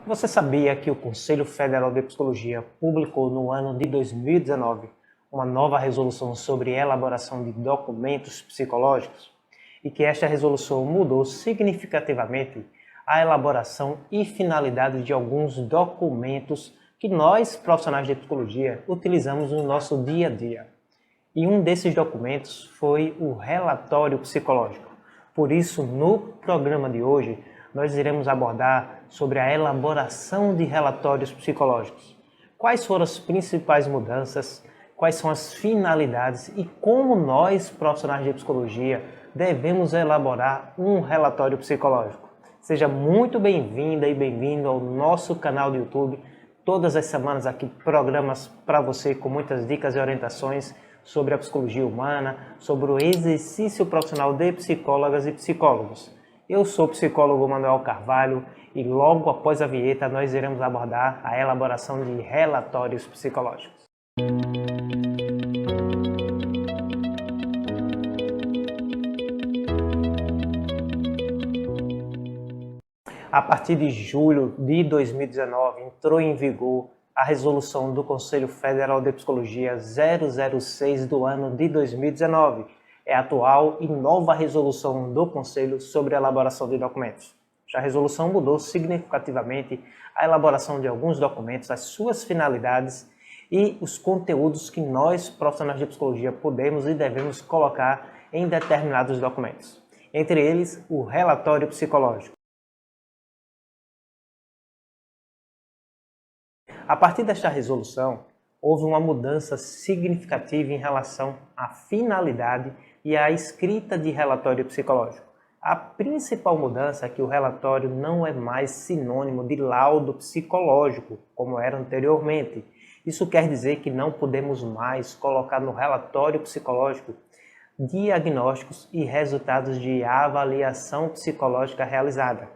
Você sabia que o Conselho Federal de Psicologia publicou no ano de 2019 uma nova resolução sobre elaboração de documentos psicológicos? E que esta resolução mudou significativamente a elaboração e finalidade de alguns documentos que nós, profissionais de psicologia, utilizamos no nosso dia a dia. E um desses documentos foi o relatório psicológico. Por isso, no programa de hoje, nós iremos abordar sobre a elaboração de relatórios psicológicos. Quais foram as principais mudanças, quais são as finalidades e como nós, profissionais de psicologia, devemos elaborar um relatório psicológico. Seja muito bem-vinda e bem-vindo ao nosso canal do YouTube. Todas as semanas aqui programas para você com muitas dicas e orientações sobre a psicologia humana, sobre o exercício profissional de psicólogas e psicólogos. Eu sou o psicólogo Manuel Carvalho e logo após a vinheta nós iremos abordar a elaboração de relatórios psicológicos. A partir de julho de 2019 entrou em vigor a resolução do Conselho Federal de Psicologia 006 do ano de 2019. É a atual e nova resolução do Conselho sobre a elaboração de documentos. A resolução mudou significativamente a elaboração de alguns documentos, as suas finalidades e os conteúdos que nós, profissionais de psicologia, podemos e devemos colocar em determinados documentos. Entre eles, o relatório psicológico. A partir desta resolução, houve uma mudança significativa em relação à finalidade e à escrita de relatório psicológico. A principal mudança é que o relatório não é mais sinônimo de laudo psicológico, como era anteriormente. Isso quer dizer que não podemos mais colocar no relatório psicológico diagnósticos e resultados de avaliação psicológica realizada.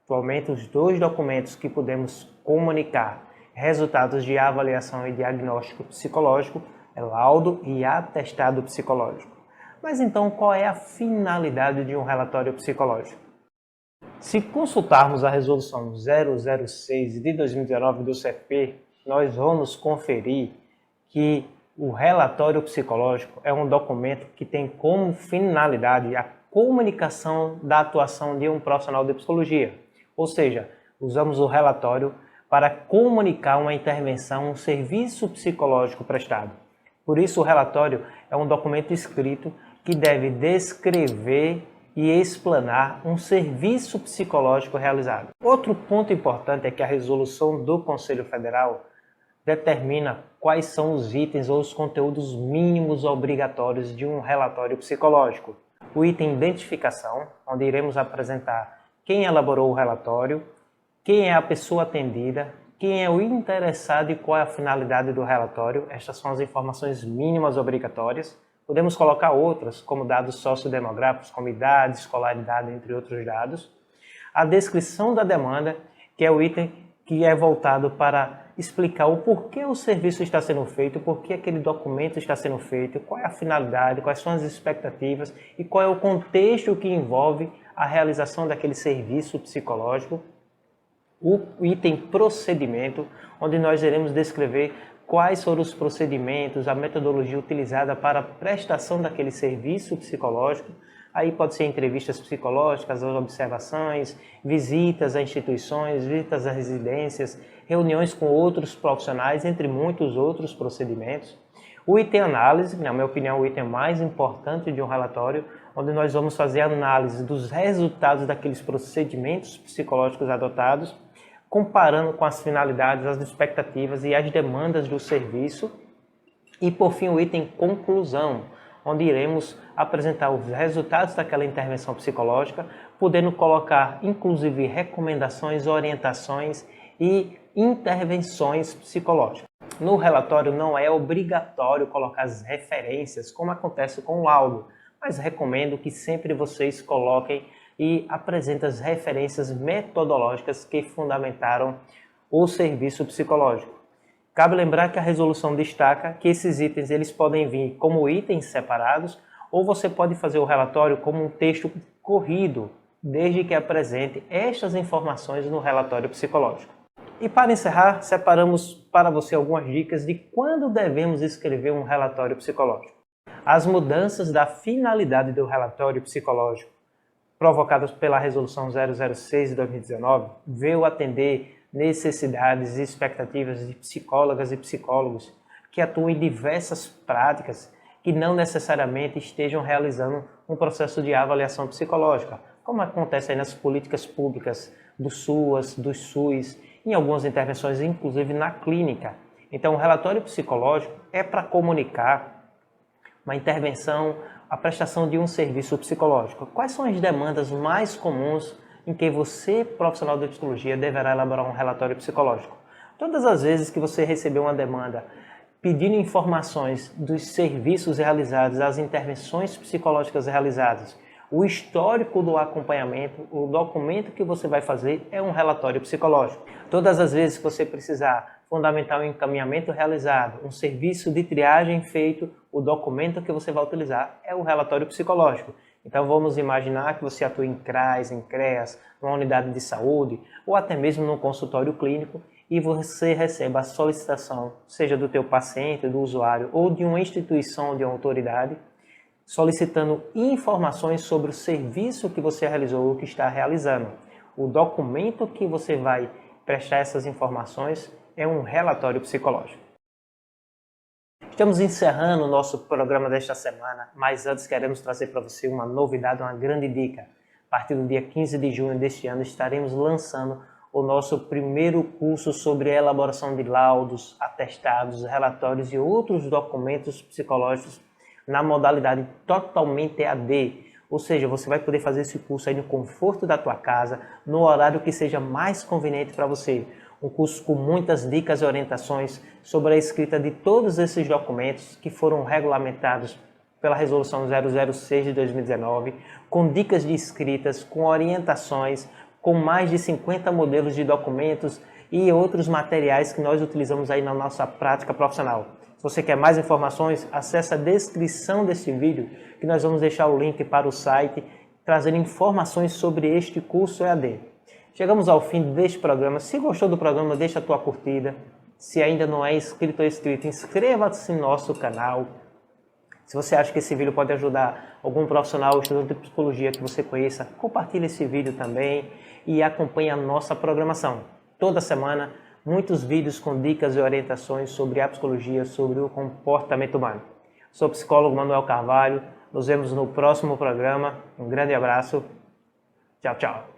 Atualmente, os dois documentos que podemos comunicar resultados de avaliação e diagnóstico psicológico é laudo e atestado psicológico. Mas então, qual é a finalidade de um relatório psicológico? Se consultarmos a resolução 006 de 2019 do CFP, nós vamos conferir que o relatório psicológico é um documento que tem como finalidade a comunicação da atuação de um profissional de psicologia. Ou seja, usamos o relatório para comunicar uma intervenção, um serviço psicológico prestado. Por isso, o relatório é um documento escrito que deve descrever e explanar um serviço psicológico realizado. Outro ponto importante é que a resolução do Conselho Federal determina quais são os itens ou os conteúdos mínimos obrigatórios de um relatório psicológico. O item identificação, onde iremos apresentar quem elaborou o relatório, quem é a pessoa atendida, quem é o interessado e qual é a finalidade do relatório. Estas são as informações mínimas obrigatórias. Podemos colocar outras, como dados sociodemográficos, como idade, escolaridade, entre outros dados. A descrição da demanda, que é o item que é voltado para explicar o porquê o serviço está sendo feito, por que aquele documento está sendo feito, qual é a finalidade, quais são as expectativas e qual é o contexto que envolve a realização daquele serviço psicológico. O item procedimento, onde nós iremos descrever quais foram os procedimentos, a metodologia utilizada para a prestação daquele serviço psicológico. Aí pode ser entrevistas psicológicas, as observações, visitas a instituições, visitas a residências, reuniões com outros profissionais, entre muitos outros procedimentos. O item análise, na minha opinião, o item mais importante de um relatório, onde nós vamos fazer a análise dos resultados daqueles procedimentos psicológicos adotados, comparando com as finalidades, as expectativas e as demandas do serviço. E, por fim, o item conclusão, onde iremos apresentar os resultados daquela intervenção psicológica, podendo colocar, inclusive, recomendações, orientações e intervenções psicológicas. No relatório não é obrigatório colocar as referências, como acontece com o laudo, mas recomendo que sempre vocês coloquem e apresentem as referências metodológicas que fundamentaram o serviço psicológico. Cabe lembrar que a resolução destaca que esses itens eles podem vir como itens separados ou você pode fazer o relatório como um texto corrido, desde que apresente estas informações no relatório psicológico. E para encerrar, separamos para você algumas dicas de quando devemos escrever um relatório psicológico. As mudanças da finalidade do relatório psicológico provocadas pela Resolução 006 de 2019 veio atender necessidades e expectativas de psicólogas e psicólogos que atuam em diversas práticas que não necessariamente estejam realizando um processo de avaliação psicológica, como acontece aí nas políticas públicas do SUAS, do SUS, em algumas intervenções, inclusive na clínica. Então, o relatório psicológico é para comunicar uma intervenção, a prestação de um serviço psicológico. Quais são as demandas mais comuns em que você, profissional de psicologia, deverá elaborar um relatório psicológico? Todas as vezes que você receber uma demanda pedindo informações dos serviços realizados, as intervenções psicológicas realizadas, o histórico do acompanhamento, o documento que você vai fazer é um relatório psicológico. Todas as vezes que você precisar fundamentar um encaminhamento realizado, um serviço de triagem feito, o documento que você vai utilizar é o relatório psicológico. Então vamos imaginar que você atua em CRAS, em CREAS, numa unidade de saúde ou até mesmo num consultório clínico e você recebe a solicitação, seja do teu paciente, do usuário ou de uma instituição, de uma autoridade, solicitando informações sobre o serviço que você realizou ou que está realizando. O documento que você vai prestar essas informações é um relatório psicológico. Estamos encerrando o nosso programa desta semana, mas antes queremos trazer para você uma novidade, uma grande dica. A partir do dia 15 de junho deste ano estaremos lançando o nosso primeiro curso sobre elaboração de laudos, atestados, relatórios e outros documentos psicológicos na modalidade totalmente EAD, ou seja, você vai poder fazer esse curso aí no conforto da tua casa, no horário que seja mais conveniente para você. Um curso com muitas dicas e orientações sobre a escrita de todos esses documentos que foram regulamentados pela Resolução 006 de 2019, com dicas de escritas, com orientações, com mais de 50 modelos de documentos e outros materiais que nós utilizamos aí na nossa prática profissional. Se você quer mais informações, acesse a descrição deste vídeo, que nós vamos deixar o link para o site, trazendo informações sobre este curso EAD. Chegamos ao fim deste programa. Se gostou do programa, deixa a tua curtida. Se ainda não é inscrito ou inscrito, inscreva-se no nosso canal. Se você acha que esse vídeo pode ajudar algum profissional ou estudante de psicologia que você conheça, compartilhe esse vídeo também e acompanhe a nossa programação. Toda semana, muitos vídeos com dicas e orientações sobre a psicologia, sobre o comportamento humano. Sou o psicólogo Manuel Carvalho. Nos vemos no próximo programa. Um grande abraço. Tchau, tchau.